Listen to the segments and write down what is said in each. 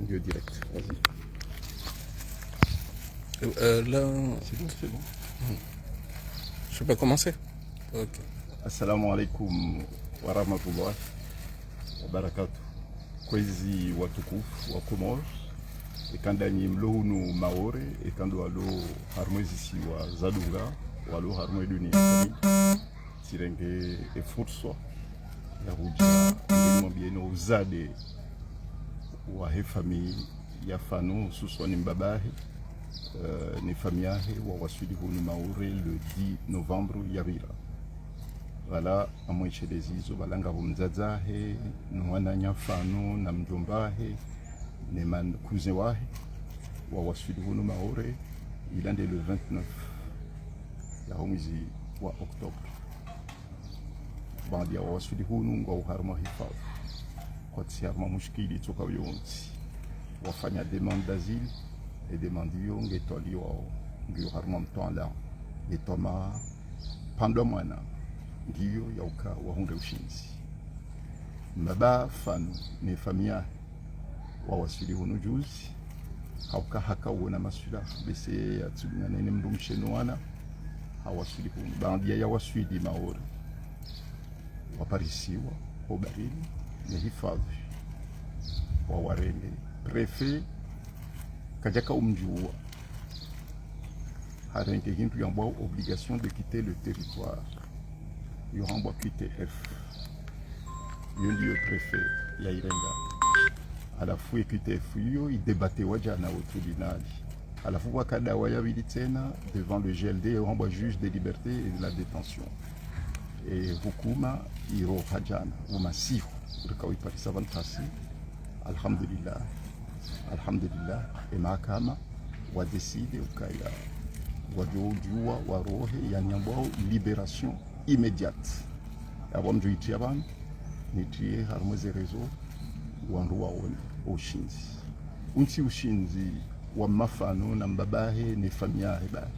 Lieu direct, vas-y. Là, C'est bon. je peux commencer. Ok. Assalamu alaikum wa rahmatullah wa barakatuh. Kwezi watukufu wa Komoro ekandanyi mlohunu maore ekando alo harmwezi wa zadunga walo harmwe dunia sirenge efurso ya huja ngombieno uzade wa hefami ya fanu suswani mbabahe ni famiahe wa wasudi hunu maore le 10 novembre yavira. Voilà, amweche dezizo balanga humzazahe nwana nyafano na mjombahe ne man cousin wahe wa wasudi hunu maore ilande le 29 ya mwezi wa Oktoba. Bandi ya wasudi hunu ngwa uharma hifadhi kwa tsiarma mushkili toka yonzi wafanya demande d'asile et demande yo ngetoli wao ngiyo harma mtwala ngetoma pando mwana ndiyo yauka wahunde ushinzi mbaba fanu ni famia wa wasili hunu juzi hauka haka uona masula bese ya tsunya nene mdumsheno wana hawasili hunu bandia ya wasili maore waparisiwa hobarini ni hifadhi wa warende prefet kajaka umjua harenge hindu yambwa obligation de quitter le territoire yorambwa QTF yondi yo prefet ya Irenga alafu QTF yo idebate waja na tribunal alafu wakada wayabili tena devant le GLD yorambwa juge des libertés et de la détention et hukuma iro hajana umasihu urikawiparisa vantasi alhamdulillah mahakama wadeside ukaya wajojua warohe yanyambwao liberation immédiate abo mjoiti abantu nitie harumeze rezo wandu waone ushinzi unti ushinzi wa mafano na mbabahe ne famiahe ba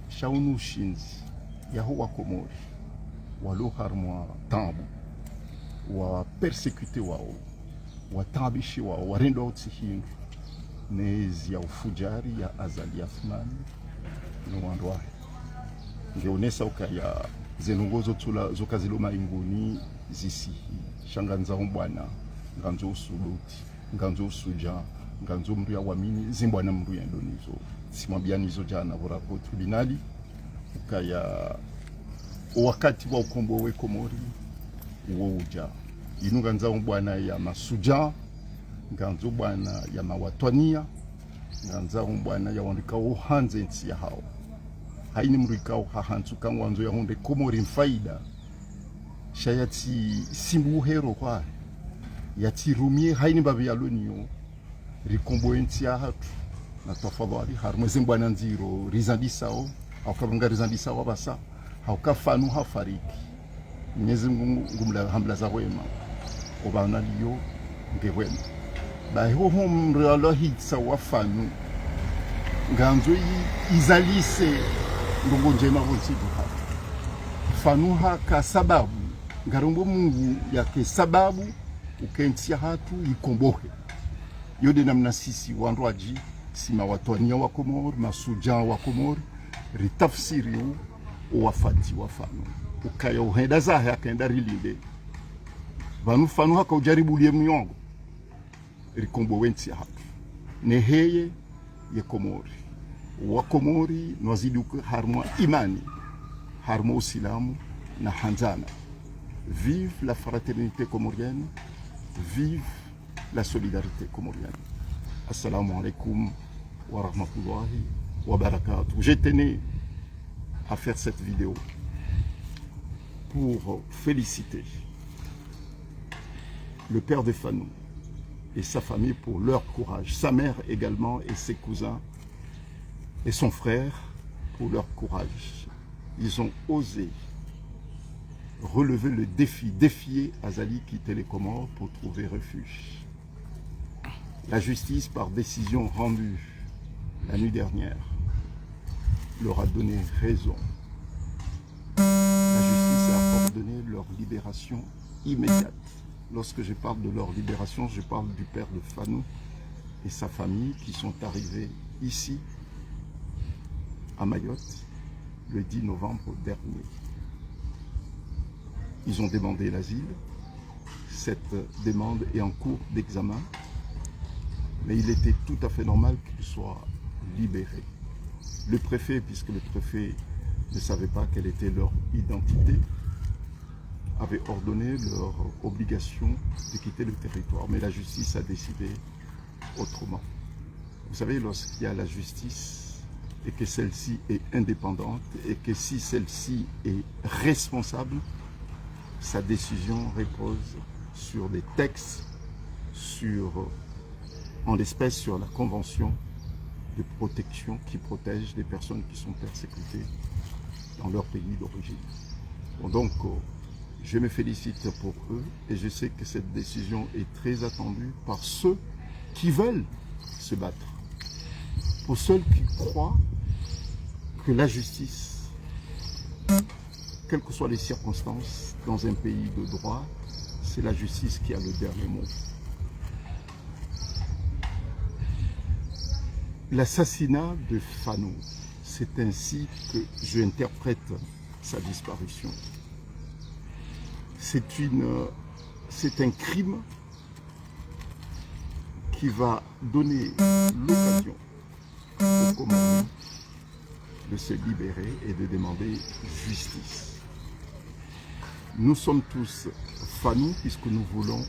shaunu ushinzi yaho wa Komori walo harmwa tambu wa persécuté wao watabishi wao warendo utsihindu nezi ya ufujari ya Azali Athmani no wandu wahe ngeonesa ukaya zenongozo tula zokaziloma inguni zisihi shanganza mbwana nganzo usuluti nganzo usuja nganzo mndu ya wamini zimbwana mndu ya ndonizo simwabianizo jana borapo tribunali ukaya wakati wa ukombo we Komori uja inunganza mbwana ya masuja nganzo bwana ya mawatwania nganza mbwana ya wandika uhanze nsi ya hao haini mrikao hahantuka ngwanzo ya honde Komori mfaida shayati simbu hero kwa yati rumie haini babi alonio rikombo nsi ya hatu na tafadhali harmweze mbwana nziro rizandisao au kabanga rizandisao basa haukafanu hafariki Mwenyezi Mungu ngumla hambla za wema obana liyo ngewema baho homre Allahi sawafanu nganzo izalise ndongo njema bonsidu hapa fanu haka sababu ngarombo Mungu yake sababu ukentia hatu ikombohe yode namna sisi wandwaji sima watwania wa Komori masuja wa Komori ritafsiri wafati wafanu ukaya uhenda zahe akaenda rilinde vanu fanu haka ujaribu liye myongo rikombo wensi hapa neheye ye Komori wa Komori nwazidi harmwa imani harmwa usilamu na hanzana. Vive la fraternité comorienne, vive la solidarité comorienne. Assalamu alaikum wa rahmatullahi wa barakatuh. J'ai tenu à faire cette vidéo pour féliciter le père de Fanou et sa famille pour leur courage, sa mère également et ses cousins et son frère pour leur courage. Ils ont osé relever le défi, défier Azali quitter les Comores pour trouver refuge. La justice, par décision rendue la nuit dernière, leur a donné raison. La justice a ordonné leur libération immédiate. Lorsque je parle de leur libération, je parle du père de Fanou et sa famille qui sont arrivés ici, à Mayotte, le 10 novembre dernier. Ils ont demandé l'asile. Cette demande est en cours d'examen, mais il était tout à fait normal qu'ils soient libérés. Le préfet, puisque le préfet ne savait pas quelle était leur identité, avait ordonné leur obligation de quitter le territoire. Mais la justice a décidé autrement. Vous savez, lorsqu'il y a la justice et que celle-ci est indépendante et que si celle-ci est responsable, sa décision repose sur des textes, en l'espèce sur la convention de protection qui protège les personnes qui sont persécutées dans leur pays d'origine. Bon, donc, je me félicite pour eux et je sais que cette décision est très attendue par ceux qui veulent se battre. Pour ceux qui croient que la justice, quelles que soient les circonstances, dans un pays de droit, c'est la justice qui a le dernier mot. L'assassinat de Fanou, c'est ainsi que j'interprète sa disparition. C'est un crime qui va donner l'occasion aux Comoriens de se libérer et de demander justice. Nous sommes tous Fanou puisque nous voulons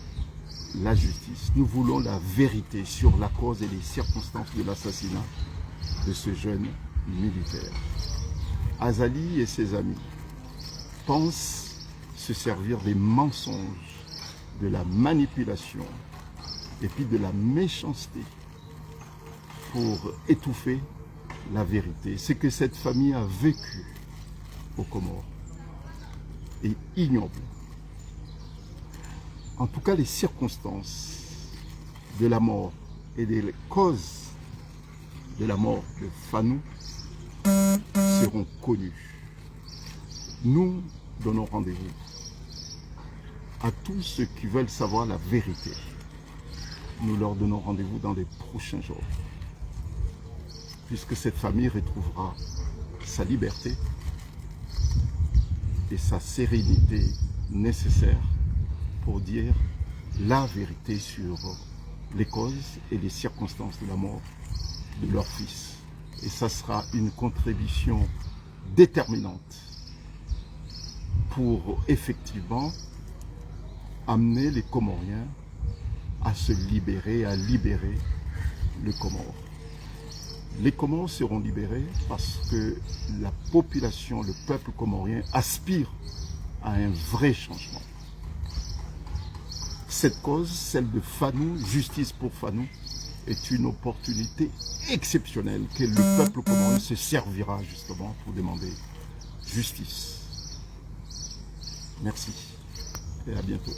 la justice. Nous voulons la vérité sur la cause et les circonstances de l'assassinat de ce jeune militaire. Azali et ses amis pensent se servir des mensonges, de la manipulation et puis de la méchanceté pour étouffer la vérité. Ce que cette famille a vécu aux Comores est ignoble. En tout cas, les circonstances de la mort et les causes de la mort de Fanou seront connues. Nous donnons rendez-vous à tous ceux qui veulent savoir la vérité. Nous leur donnons rendez-vous dans les prochains jours, puisque cette famille retrouvera sa liberté et sa sérénité nécessaire pour dire la vérité sur les causes et les circonstances de la mort de leur fils. Et ça sera une contribution déterminante pour effectivement amener les Comoriens à se libérer, à libérer le Comore. Les Comores seront libérés parce que la population, le peuple comorien aspire à un vrai changement. Cette cause, celle de Fanou, justice pour Fanou, est une opportunité exceptionnelle que le peuple comorien se servira justement pour demander justice. Merci et à bientôt.